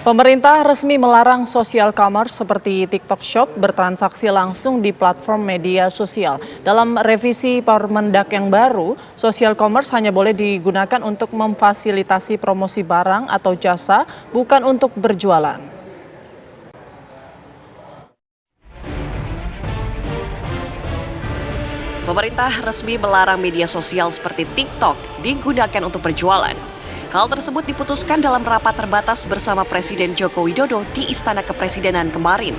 Pemerintah resmi melarang social commerce seperti TikTok Shop bertransaksi langsung di platform media sosial. Dalam revisi Permendak yang baru, social commerce hanya boleh digunakan untuk memfasilitasi promosi barang atau jasa, bukan untuk berjualan. Pemerintah resmi melarang media sosial seperti TikTok digunakan untuk berjualan. Hal tersebut diputuskan dalam rapat terbatas bersama Presiden Joko Widodo di Istana Kepresidenan kemarin.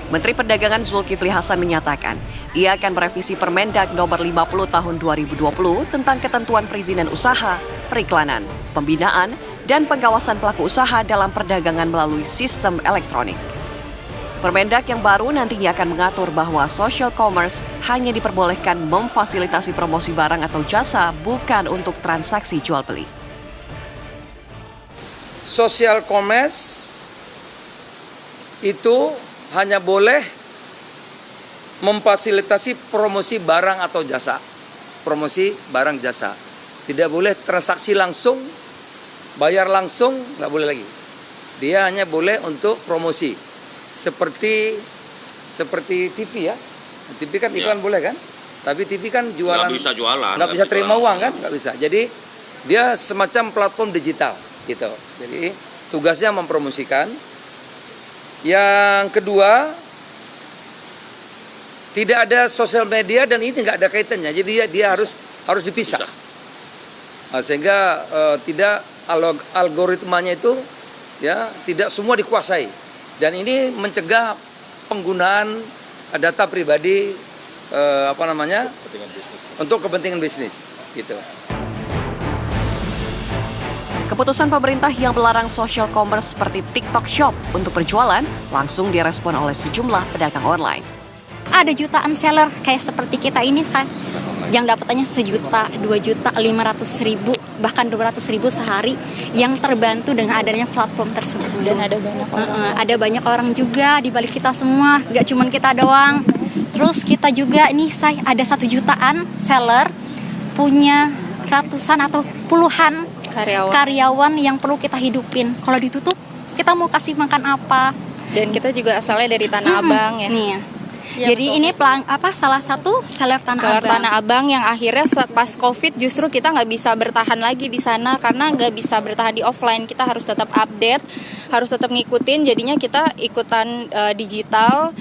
Menteri Perdagangan Zulkifli Hasan menyatakan, ia akan merevisi Permendak nomor 50 tahun 2020 tentang ketentuan perizinan usaha, periklanan, pembinaan, dan pengawasan pelaku usaha dalam perdagangan melalui sistem elektronik. Permendak yang baru nantinya akan mengatur bahwa social commerce hanya diperbolehkan memfasilitasi promosi barang atau jasa, bukan untuk transaksi jual beli. Social commerce itu hanya boleh memfasilitasi promosi barang atau jasa. Promosi barang jasa. Tidak boleh transaksi langsung, bayar langsung, nggak boleh lagi. Dia hanya boleh untuk promosi. Seperti TV ya. TV kan iklan boleh kan? Tapi TV kan jualan. Nggak bisa jualan. Nggak bisa terima uang kan? Nggak bisa. Jadi dia semacam platform digital. Gitu. Jadi tugasnya mempromosikan. Yang kedua, tidak ada sosial media dan ini nggak ada kaitannya. Jadi dia harus dipisah. Nah, sehingga tidak algoritmanya itu ya tidak semua dikuasai. Dan ini mencegah penggunaan data pribadi untuk kepentingan bisnis. Gitu. Keputusan pemerintah yang melarang social commerce seperti TikTok Shop untuk berjualan langsung direspon oleh sejumlah pedagang online. Ada jutaan seller kayak seperti kita ini, yang dapatannya 1 juta, 2 juta, 500.000, bahkan 200.000 sehari, yang terbantu dengan adanya platform tersebut. Dan ada banyak orang. Ada banyak orang juga di balik kita semua, gak cuma kita doang. Terus kita juga ini, ada 1 jutaan seller punya ratusan atau puluhan karyawan yang perlu kita hidupin. Kalau ditutup, kita mau kasih makan apa? Dan kita juga asalnya dari Tanah Abang ya. Nih. Ya, jadi betul. Ini salah satu seller Tanah Abang yang akhirnya pas COVID justru kita nggak bisa bertahan lagi di sana karena nggak bisa bertahan di offline. Kita harus tetap update, harus tetap ngikutin. Jadinya kita ikutan digital.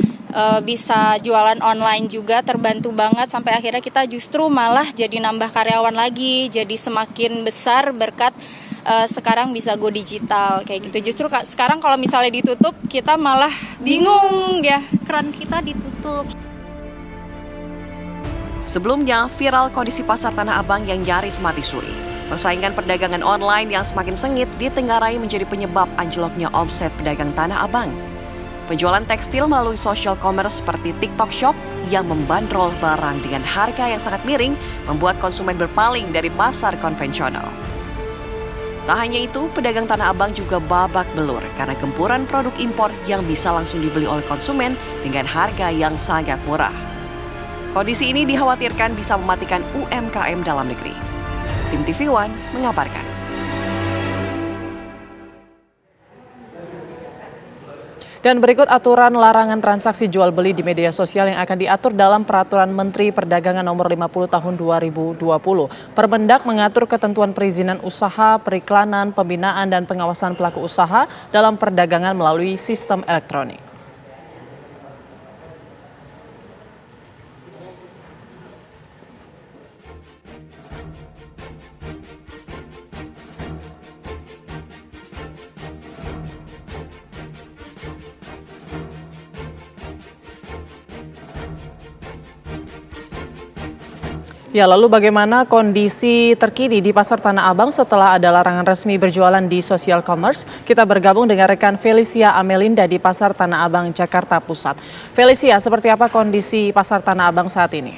Bisa jualan online juga, terbantu banget sampai akhirnya kita justru malah jadi nambah karyawan lagi, jadi semakin besar berkat sekarang bisa go digital kayak gitu. Justru sekarang kalau misalnya ditutup kita malah bingung ya, keran kita ditutup. Sebelumnya viral kondisi pasar Tanah Abang yang nyaris mati suri. Persaingan perdagangan online yang semakin sengit ditengarai menjadi penyebab anjloknya omset pedagang Tanah Abang. Penjualan tekstil melalui social commerce seperti TikTok Shop yang membandrol barang dengan harga yang sangat miring membuat konsumen berpaling dari pasar konvensional. Tak hanya itu, pedagang Tanah Abang juga babak belur karena gempuran produk impor yang bisa langsung dibeli oleh konsumen dengan harga yang sangat murah. Kondisi ini dikhawatirkan bisa mematikan UMKM dalam negeri. Tim TV One mengabarkan. Dan berikut aturan larangan transaksi jual beli di media sosial yang akan diatur dalam Peraturan Menteri Perdagangan Nomor 50 Tahun 2020. Permendak mengatur ketentuan perizinan usaha, periklanan, pembinaan, dan pengawasan pelaku usaha dalam perdagangan melalui sistem elektronik. Ya, lalu bagaimana kondisi terkini di Pasar Tanah Abang setelah ada larangan resmi berjualan di social commerce? Kita bergabung dengan rekan Felicia Amelinda di Pasar Tanah Abang, Jakarta Pusat. Felicia, seperti apa kondisi Pasar Tanah Abang saat ini?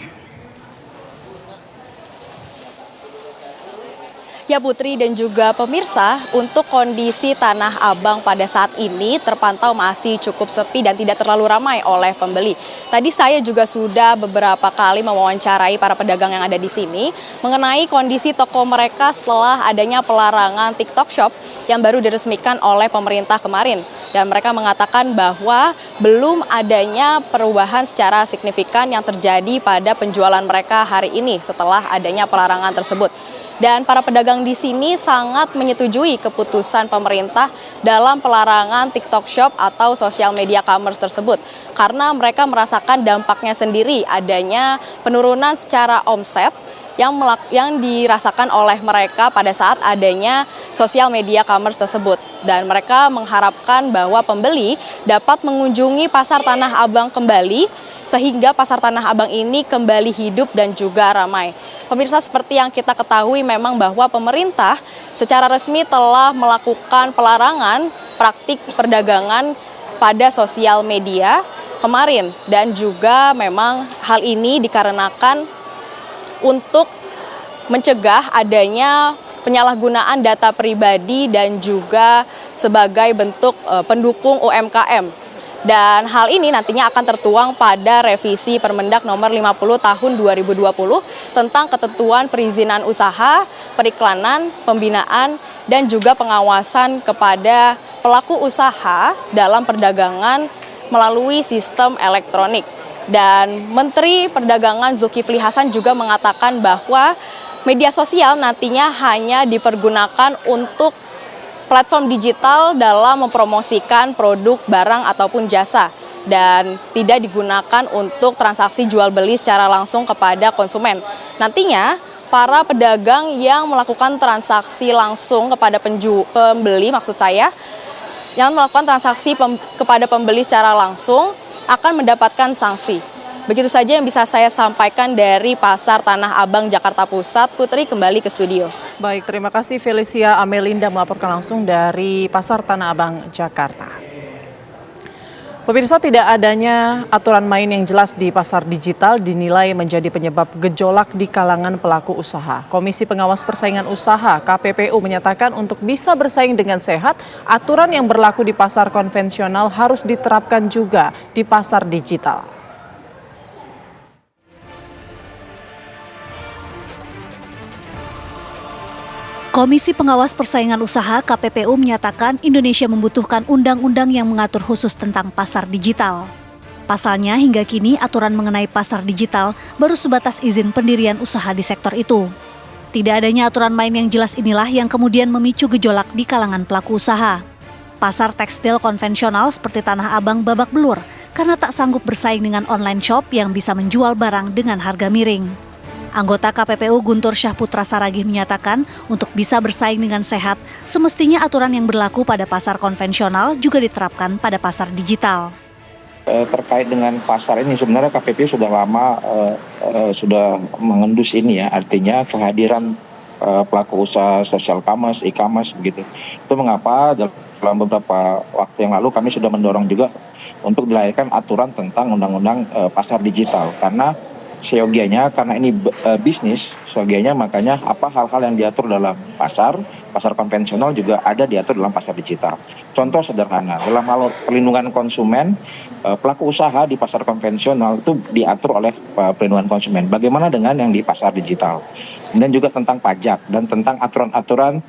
Ya Putri dan juga pemirsa, untuk kondisi Tanah Abang pada saat ini terpantau masih cukup sepi dan tidak terlalu ramai oleh pembeli. Tadi saya juga sudah beberapa kali mewawancarai para pedagang yang ada di sini mengenai kondisi toko mereka setelah adanya pelarangan TikTok Shop yang baru diresmikan oleh pemerintah kemarin. Dan mereka mengatakan bahwa belum adanya perubahan secara signifikan yang terjadi pada penjualan mereka hari ini setelah adanya pelarangan tersebut. Dan para pedagang di sini sangat menyetujui keputusan pemerintah dalam pelarangan TikTok Shop atau social media commerce tersebut. Karena mereka merasakan dampaknya sendiri adanya penurunan secara omset yang dirasakan oleh mereka pada saat adanya social media commerce tersebut. Dan mereka mengharapkan bahwa pembeli dapat mengunjungi pasar Tanah Abang kembali sehingga pasar Tanah Abang ini kembali hidup dan juga ramai. Pemirsa, seperti yang kita ketahui memang bahwa pemerintah secara resmi telah melakukan pelarangan praktik perdagangan pada sosial media kemarin. Dan juga memang hal ini dikarenakan untuk mencegah adanya penyalahgunaan data pribadi dan juga sebagai bentuk pendukung UMKM. Dan hal ini nantinya akan tertuang pada revisi Permendak nomor 50 tahun 2020 tentang ketentuan perizinan usaha, periklanan, pembinaan, dan juga pengawasan kepada pelaku usaha dalam perdagangan melalui sistem elektronik. Dan Menteri Perdagangan Zulkifli Hasan juga mengatakan bahwa media sosial nantinya hanya dipergunakan untuk platform digital dalam mempromosikan produk, barang, ataupun jasa. Dan tidak digunakan untuk transaksi jual beli secara langsung kepada konsumen. Nantinya para pedagang yang melakukan transaksi langsung kepada pembeli, maksud saya, yang melakukan transaksi kepada pembeli secara langsung akan mendapatkan sanksi. Begitu saja yang bisa saya sampaikan dari Pasar Tanah Abang, Jakarta Pusat. Putri, kembali ke studio. Baik, terima kasih Felicia Amelinda melaporkan langsung dari Pasar Tanah Abang, Jakarta. Pemirsa, tidak adanya aturan main yang jelas di pasar digital dinilai menjadi penyebab gejolak di kalangan pelaku usaha. Komisi Pengawas Persaingan Usaha (KPPU) menyatakan untuk bisa bersaing dengan sehat, aturan yang berlaku di pasar konvensional harus diterapkan juga di pasar digital. Komisi Pengawas Persaingan Usaha (KPPU) menyatakan Indonesia membutuhkan undang-undang yang mengatur khusus tentang pasar digital. Pasalnya, hingga kini aturan mengenai pasar digital baru sebatas izin pendirian usaha di sektor itu. Tidak adanya aturan main yang jelas inilah yang kemudian memicu gejolak di kalangan pelaku usaha. Pasar tekstil konvensional seperti Tanah Abang babak belur karena tak sanggup bersaing dengan online shop yang bisa menjual barang dengan harga miring. Anggota KPPU Guntur Syahputra Saragih menyatakan untuk bisa bersaing dengan sehat, semestinya aturan yang berlaku pada pasar konvensional juga diterapkan pada pasar digital. Terkait dengan pasar ini sebenarnya KPPU sudah lama sudah mengendus ini ya, artinya kehadiran pelaku usaha social commerce, e-commerce begitu. Itu mengapa dalam beberapa waktu yang lalu kami sudah mendorong juga untuk dilahirkan aturan tentang undang-undang pasar digital, karena seyogianya karena ini bisnis, seyogianya makanya apa hal-hal yang diatur dalam pasar konvensional juga ada diatur dalam pasar digital. Contoh sederhana, dalam hal perlindungan konsumen, pelaku usaha di pasar konvensional itu diatur oleh perlindungan konsumen. Bagaimana dengan yang di pasar digital? Kemudian juga tentang pajak dan tentang aturan-aturan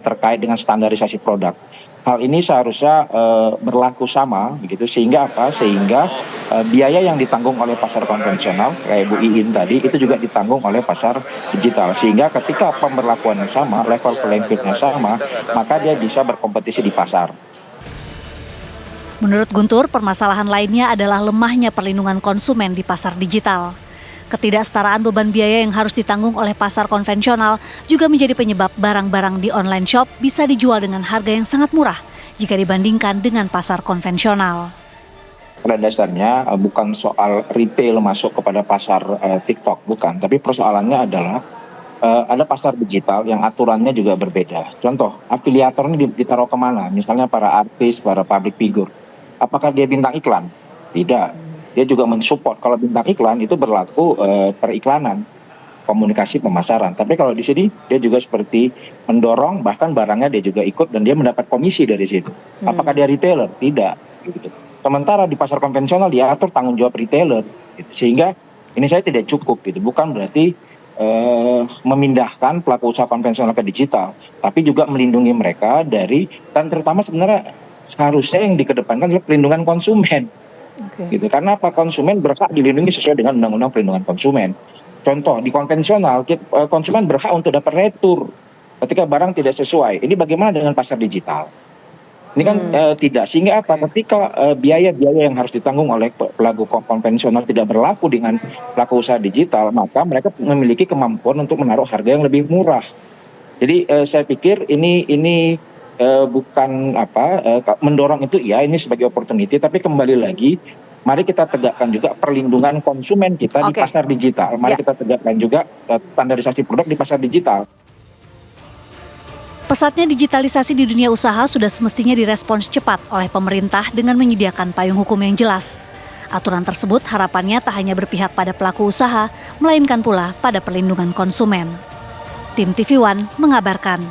terkait dengan standarisasi produk. Hal ini seharusnya berlaku sama, begitu, sehingga apa? Sehingga biaya yang ditanggung oleh pasar konvensional, kayak Bu Iin tadi, itu juga ditanggung oleh pasar digital. Sehingga ketika pemberlakuannya sama, level playing field-nya sama, maka dia bisa berkompetisi di pasar. Menurut Guntur, permasalahan lainnya adalah lemahnya perlindungan konsumen di pasar digital. Ketidaksetaraan beban biaya yang harus ditanggung oleh pasar konvensional juga menjadi penyebab barang-barang di online shop bisa dijual dengan harga yang sangat murah jika dibandingkan dengan pasar konvensional. Pada dasarnya bukan soal retail masuk kepada pasar TikTok, bukan. Tapi persoalannya adalah ada pasar digital yang aturannya juga berbeda. Contoh, afiliator ini ditaruh kemana? Misalnya para artis, para public figure. Apakah dia bintang iklan? Tidak. Dia juga mensupport. Kalau bintang iklan itu berlaku periklanan. komunikasi pemasaran. Tapi kalau di sini dia juga seperti mendorong, bahkan barangnya dia juga ikut dan dia mendapat komisi dari situ. Apakah dia retailer? Tidak. Gitu. Sementara di pasar konvensional diatur tanggung jawab retailer, gitu. Sehingga ini saya tidak cukup, gitu. Bukan berarti memindahkan pelaku usaha konvensional ke digital, tapi juga melindungi mereka dari, dan terutama sebenarnya seharusnya yang dikedepankan adalah pelindungan konsumen. Gitu. Karena apa? Konsumen berhak dilindungi sesuai dengan Undang-Undang Perlindungan Konsumen. Contoh, di konvensional konsumen berhak untuk dapat retur ketika barang tidak sesuai. Ini bagaimana dengan pasar digital? Ini kan tidak, sehingga apa? Ketika biaya-biaya yang harus ditanggung oleh pelaku konvensional tidak berlaku dengan pelaku usaha digital, maka mereka memiliki kemampuan untuk menaruh harga yang lebih murah. Jadi saya pikir ini bukan mendorong itu ya, ini sebagai opportunity, tapi kembali lagi mari kita tegakkan juga perlindungan konsumen kita di pasar digital. Mari kita tegakkan juga standarisasi produk di pasar digital. Pesatnya digitalisasi di dunia usaha sudah semestinya direspons cepat oleh pemerintah dengan menyediakan payung hukum yang jelas. Aturan tersebut harapannya tak hanya berpihak pada pelaku usaha, melainkan pula pada perlindungan konsumen. Tim TV One mengabarkan.